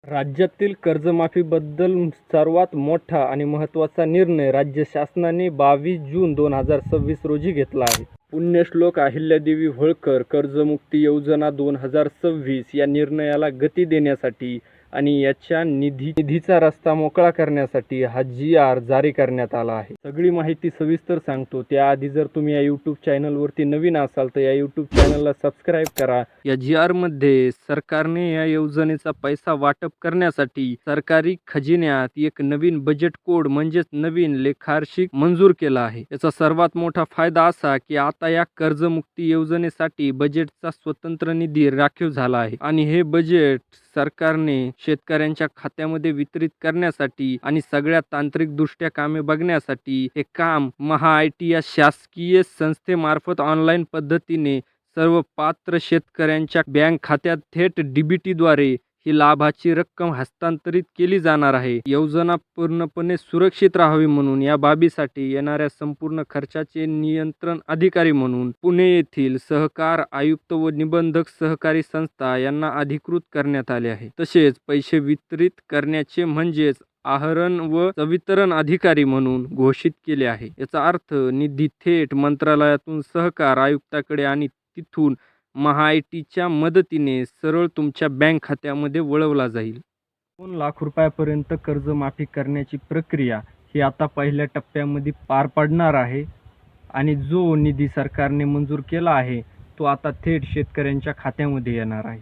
राज्यातील कर्जमाफीबद्दल सर्वात मोठा आणि महत्त्वाचा निर्णय राज्य शासनाने 22 जून 2026 रोजी घेतला आहे. पुण्यश्लोक अहिल्यादेवी होळकर कर्जमुक्ती योजना 2026 या निर्णयाला गती देण्यासाठी आणि याच्या निधीचा रस्ता मोकळा करण्यासाठी हा GR जारी करण्यात आला आहे. सगळी माहिती सविस्तर सांगतो. त्याआधी जर तुम्ही या यूट्यूब चॅनलवरती नवीन असाल तर या यूट्यूब चॅनलला सबस्क्राईब करा. या GR मध्ये सरकारने या योजनेचा पैसा वाटप करण्यासाठी सरकारी खजिन्यात एक नवीन बजेट कोड म्हणजेच नवीन लेखार्षिक मंजूर केला आहे. याचा सर्वात मोठा फायदा असा की आता या कर्जमुक्ती योजनेसाठी बजेटचा स्वतंत्र निधी राखीव झाला आहे आणि हे बजेट सरकारने शेतकऱ्यांच्या खात्यामध्ये वितरित करण्यासाठी आणि सगळ्या तांत्रिकदृष्ट्या कामे बघण्यासाठी हे काम MahaIT या शासकीय संस्थेमार्फत ऑनलाईन पद्धतीने सर्व पात्र शेतकऱ्यांच्या बँक खात्यात थेट DBTद्वारे ही लाभाची रक्कम हस्तांतरित केली जाणार आहे. योजना पूर्णपणे सुरक्षित राहावी म्हणून या बाबीसाठी येणाऱ्या संपूर्ण खर्चाचे नियंत्रण अधिकारी म्हणून पुणे येथील सहकार आयुक्त व निबंधक सहकारी संस्था यांना अधिकृत करण्यात आले आहे. तसेच पैसे वितरित करण्याचे म्हणजेच आहरण व वितरण अधिकारी म्हणून घोषित केले आहे. याचा अर्थ निधी थेट मंत्रालयातून सहकार आयुक्ताकडे आणि तिथून MahaITच्या मदतीने सरळ तुमच्या बँक खात्यामध्ये वळवला जाईल. 2 लाख रुपयापर्यंत कर्ज माफी करण्याची प्रक्रिया ही आता पहिल्या टप्प्यामध्ये पार पडणार आहे आणि जो निधी सरकारने मंजूर केला आहे तो आता थेट शेतकऱ्यांच्या खात्यामध्ये येणार आहे.